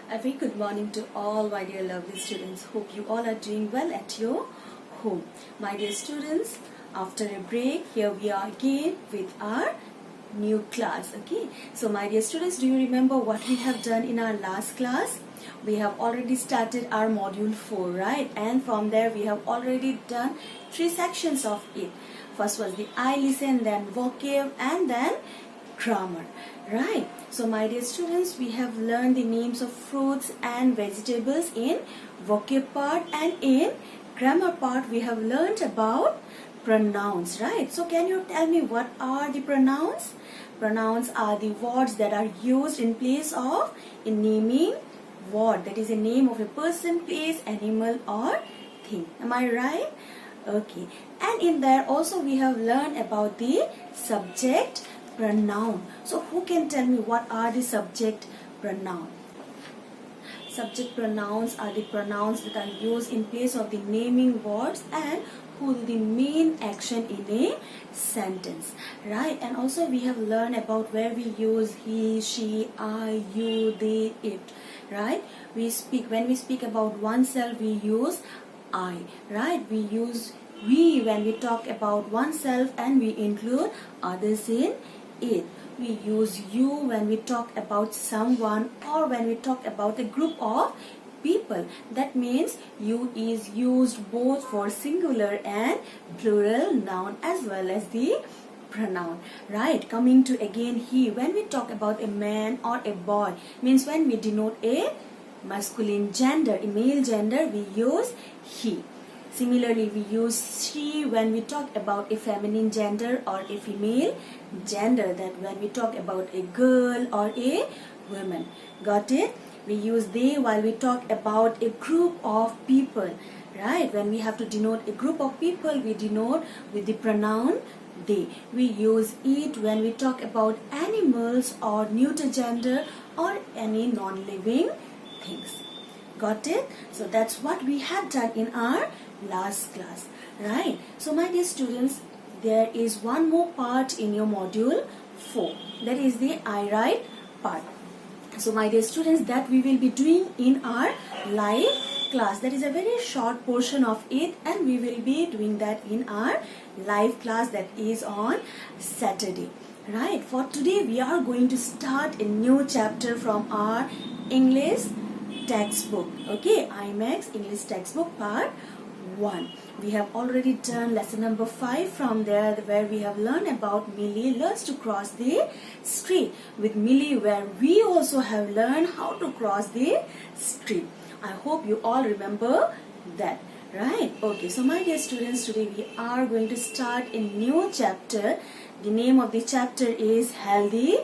A very good morning to all my dear lovely students. Hope you all are doing well at your home. My dear students, after a break, here we are again with our new class. Okay, so my dear students, do you remember what we have done in our last class? We have already started our module 4, right? And from there we have already done 3 sections of it. First was the I listen, then vocab, and then grammar, right? So my dear students, we have learned the names of fruits and vegetables in vocab part, and in grammar part we have learned about pronouns, right? So can you tell me what are the pronouns? Pronouns are the words that are used in place of a naming word, that is a name of a person, place, animal or thing. Am I right? Okay. And in there also we have learned about the subject pronoun. So who can tell me what are the subject pronoun? Subject pronouns are the pronouns that are used in place of the naming words and who do the main action in a sentence, right? And also we have learned about where we use he, she, I, you, they, it, right? When we speak about oneself, we use I, right? We use we when we talk about oneself and we include others in it. We use you when we talk about someone or when we talk about a group of people. That means you is used both for singular and plural noun as well as the pronoun, right? Coming to again he, when we talk about a man or a boy, means when we denote a masculine gender, a male gender, we use he. Similarly, we use she when we talk about a feminine gender or a female gender, that when we talk about a girl or a woman. Got it? We use they while we talk about a group of people, right? When we have to denote a group of people, we denote with the pronoun they. We use it when we talk about animals or neuter gender or any non-living things. Got it? So that's what we have done in our last class, right? So my dear students, there is one more part in your module 4, that is the I write part. So my dear students, that we will be doing in our live class. That is a very short portion of it and we will be doing that in our live class, that is on Saturday, right? For today we are going to start a new chapter from our English textbook. Okay, IMAX English textbook part 1. We have already done lesson number 5 from there, where we have learned about Millie learns to cross the street. With Millie, where we also have learned how to cross the street. I hope you all remember that, right? Okay, so my dear students, today we are going to start a new chapter. The name of the chapter is Healthy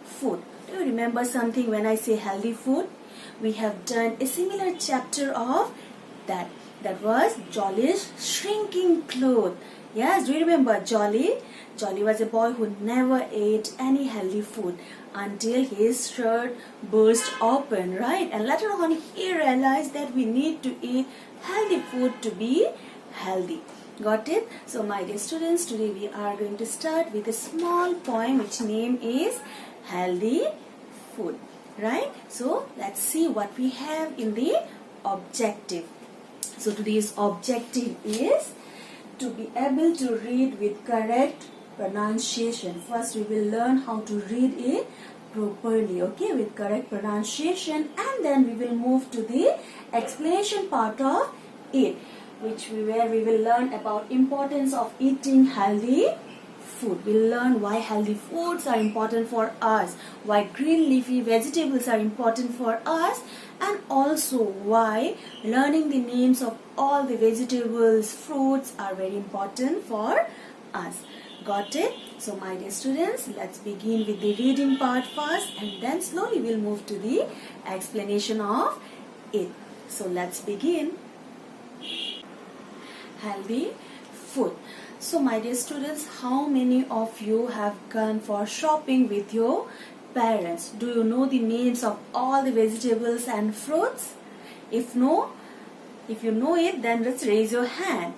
Food. Do you remember something when I say healthy food? We have done a similar chapter of that. That was Jolly's shrinking clothes. Yes, do you remember Jolly? Jolly was a boy who never ate any healthy food until his shirt burst open, right? And later on he realized that we need to eat healthy food to be healthy. Got it? So my dear students, today we are going to start with a small poem which name is Healthy Food, right? So let's see what we have in the objective. So today's objective is to be able to read with correct pronunciation. First we will learn how to read it properly, okay, with correct pronunciation, and then we will move to the explanation part of it, where we will learn about importance of eating healthy food. We'll learn why healthy foods are important for us, why green leafy vegetables are important for us, and also why learning the names of all the vegetables, fruits are very important for us. Got it? So my dear students, let's begin with the reading part first and then slowly we'll move to the explanation of it. So let's begin. Healthy food. So my dear students, how many of you have gone for shopping with your parents? Do you know the names of all the vegetables and fruits? If you know it, then let's raise your hand.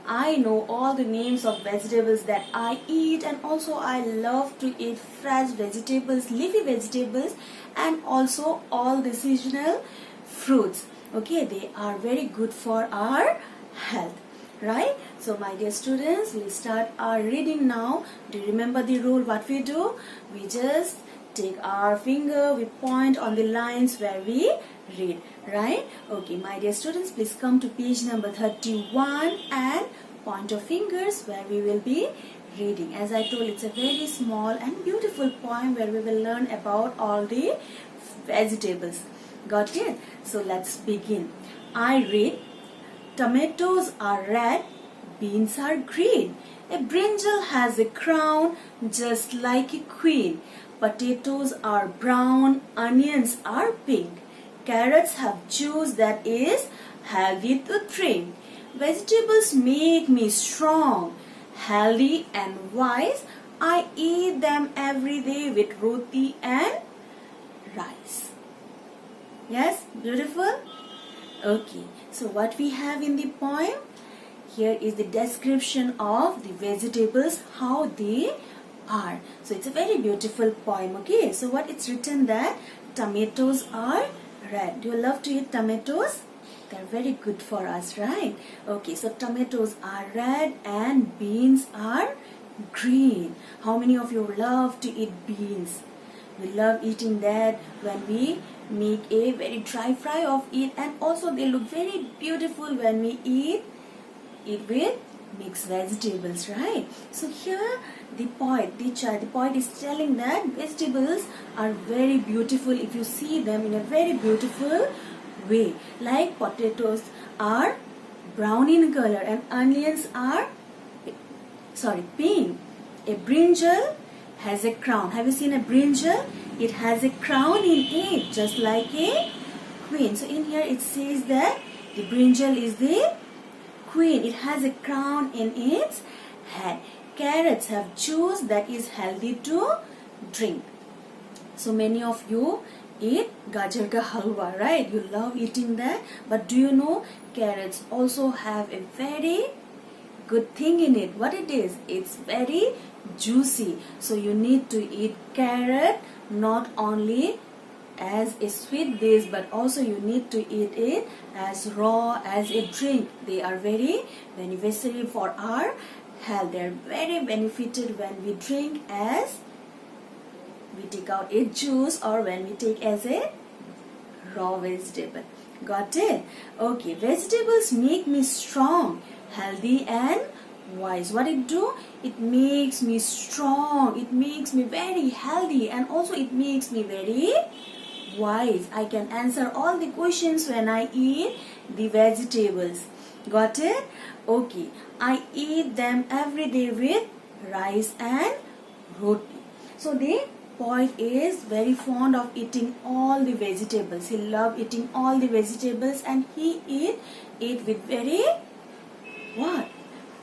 I know all the names of vegetables that I eat, and also I love to eat fresh vegetables, leafy vegetables, and also all the seasonal fruits. Okay, they are very good for our health, right? So my dear students, we'll start our reading now. Do you remember the rule? What we do? We just take our finger, we point on the lines where we read, right? Okay, my dear students, please come to page number 31 and point your fingers where we will be reading. As I told, it's a very small and beautiful poem where we will learn about all the vegetables. Got it? So let's begin. I read, tomatoes are red, beans are green. A brinjal has a crown just like a queen. Potatoes are brown, onions are pink. Carrots have juice that is healthy to drink. Vegetables make me strong, healthy and wise. I eat them every day with roti and rice. Yes, beautiful? Okay, so what we have in the poem? Here is the description of the vegetables, how they are. So it's a very beautiful poem. Okay, so what it's written that tomatoes are red. Do you love to eat tomatoes? They're very good for us, right? Okay, so tomatoes are red and beans are green. How many of you love to eat beans? We love eating that when we make a very dry fry of it, and also they look very beautiful when we eat it with mixed vegetables, right? So here the poet is telling that vegetables are very beautiful if you see them in a very beautiful way. Like potatoes are brown in color and onions are pink. A brinjal has a crown. Have you seen a brinjal? It has a crown in it, just like a queen. So in here it says that the brinjal is the queen. It has a crown in its head. Carrots have juice that is healthy to drink. So many of you eat gajar ka halwa, right? You love eating that. But do you know carrots also have a very good thing in it? What it is? It's very juicy. So you need to eat carrot not only as a sweet dish, but also you need to eat it as raw, as a drink. They are very beneficial for our health. They are very beneficial when we drink as we take out a juice or when we take as a raw vegetable. Got it? Okay, vegetables make me strong, healthy and wise. What it do? It makes me strong, it makes me very healthy, and also it makes me very wise. I can answer all the questions when I eat the vegetables. Got it? Okay, I eat them every day with rice and roti. So the poet is very fond of eating all the vegetables. He loves eating all the vegetables, and he eat it with very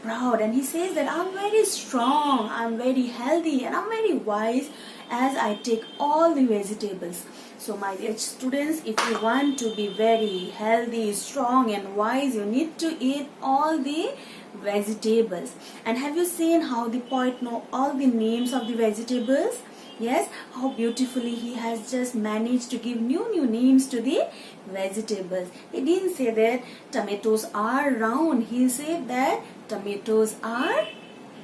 proud. And he says that I'm very strong, I'm very healthy, and I'm very wise as I take all the vegetables. So my dear students, if you want to be very healthy, strong and wise, you need to eat all the vegetables. And have you seen how the poet know all the names of the vegetables? Yes, how beautifully he has just managed to give new names to the vegetables. He didn't say that tomatoes are round. He said that tomatoes are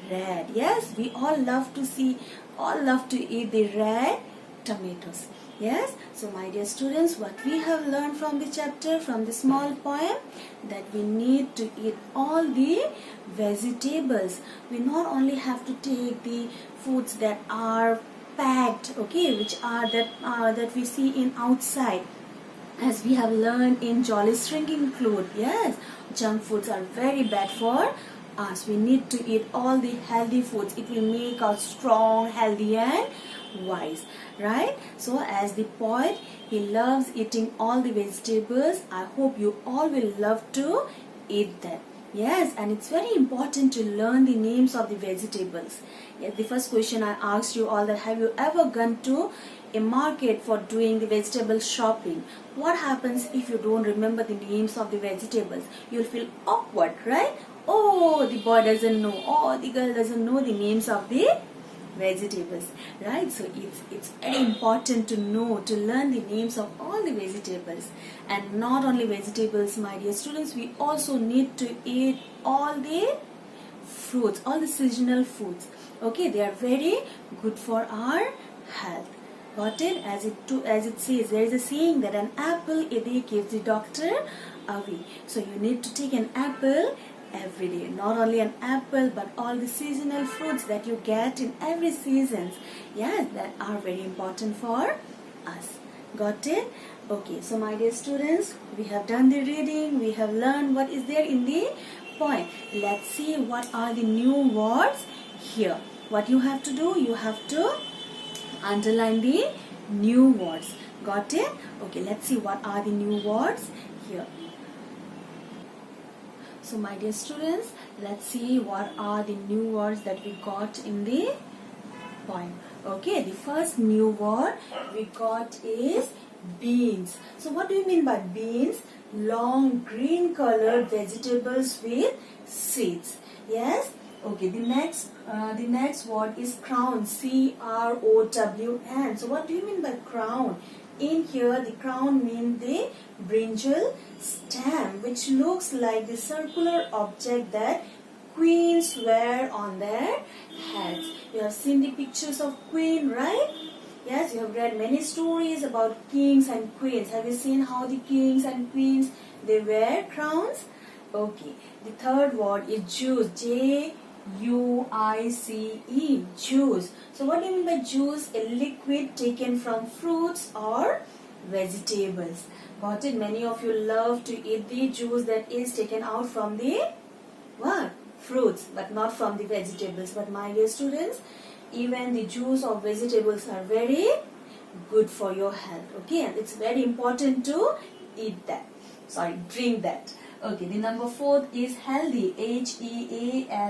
red. Yes, we all love to eat the red tomatoes. Yes, so my dear students, what we have learned from the chapter, from the small poem, that we need to eat all the vegetables. We not only have to take the foods that are packed, okay, which are that we see in outside, as we have learned in Jolly Shrinking Cloth. Yes, junk foods are very bad for us. We need to eat all the healthy foods. It will make us strong, healthy and wise, right? So as the poet, he loves eating all the vegetables. I hope you all will love to eat them. Yes, and it's very important to learn the names of the vegetables. Yes, the first question I asked you all, that have you ever gone to a market for doing the vegetable shopping? What happens if you don't remember the names of the vegetables? You'll feel awkward, right? Oh, the boy doesn't know. Oh, the girl doesn't know the names of the vegetables, right? So it's very important to know, to learn the names of all the vegetables. And not only vegetables, my dear students, we also need to eat all the fruits, all the seasonal foods. Okay, they are very good for our health. Got it? As it says, there is a saying that an apple a day keeps the doctor away. So you need to take an apple every day. Not only an apple, but all the seasonal fruits that you get in every season. Yes, that are very important for us. Got it? Okay, so my dear students, we have done the reading. We have learned what is there in the poem. Let's see what are the new words here. What you have to do, you have to underline the new words. Got it? Okay, let's see what are the new words here. So my dear students, let's see what are the new words that we got in the poem. Okay, the first new word we got is beans. So what do you mean by beans? Long green colored vegetables with seeds. Yes? Okay, the next word is crown. C-R-O-W-N. So what do you mean by crown? In here, the crown means the brinjal stem, which looks like the circular object that queens wear on their heads. You have seen the pictures of queen, right? Yes, you have read many stories about kings and queens. Have you seen how the kings and queens, they wear crowns? Okay, the third word is juice. J-U-I-C-E, juice. So what do you mean by juice? A liquid taken from fruits or vegetables. Got it? Many of you love to eat the juice that is taken out from the what? Fruits, but not from the vegetables. But my dear students, even the juice of vegetables are very good for your health. Okay, and it's very important to eat that. Sorry, drink that. Okay, the number 4 is healthy. H-E-A-L-T-H-Y.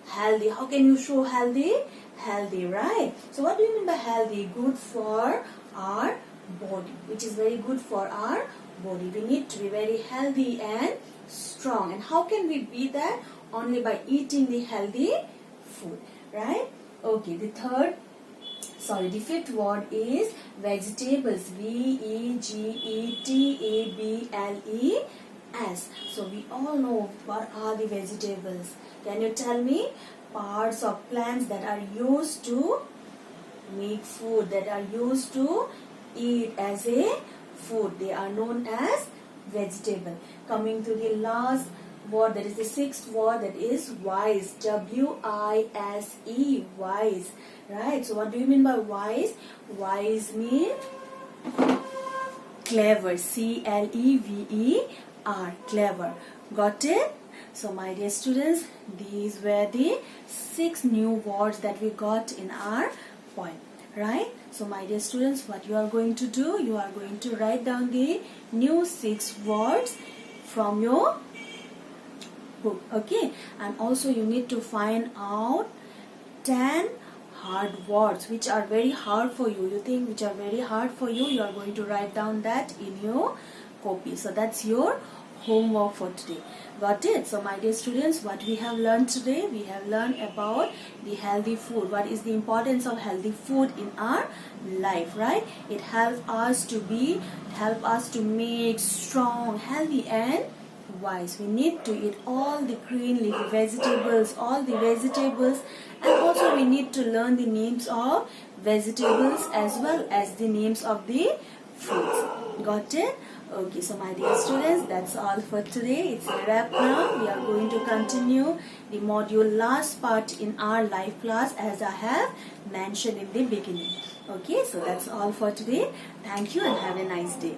Healthy. How can you show healthy? Healthy, right? So what do you mean by healthy? Good for our body, which is very good for our body. We need to be very healthy and strong. And how can we be that? Only by eating the healthy food, right? Okay, the fifth word is vegetables. V-E-G-E-T-A-B-L-E-S. So we all know what are the vegetables. Can you tell me parts of plants that are used to make food, that are used to eat as a food? They are known as vegetable. Coming to the last word, that is the sixth word, that is wise. W-I-S-E, wise. Right? So what do you mean by wise? Wise means clever. C-L-E-V-E-R, clever. Got it? So my dear students, these were the 6 new words that we got in our poem. Right? So my dear students, what you are going to do, you are going to write down the new 6 words from your book. Okay? And also you need to find out 10 hard words which are very hard for you. You think which are very hard for you, you are going to write down that in your copy. So that's your homework for today. Got it? So my dear students, what we have learned today, we have learned about the healthy food. What is the importance of healthy food in our life, right? It helps us to make strong, healthy and wise. We need to eat all the green leafy vegetables, and also we need to learn the names of vegetables as well as the names of the fruits. Got it? Okay, so my dear students, that's all for today. It's a wrap now. We are going to continue the module last part in our live class as I have mentioned in the beginning. Okay, so that's all for today. Thank you and have a nice day.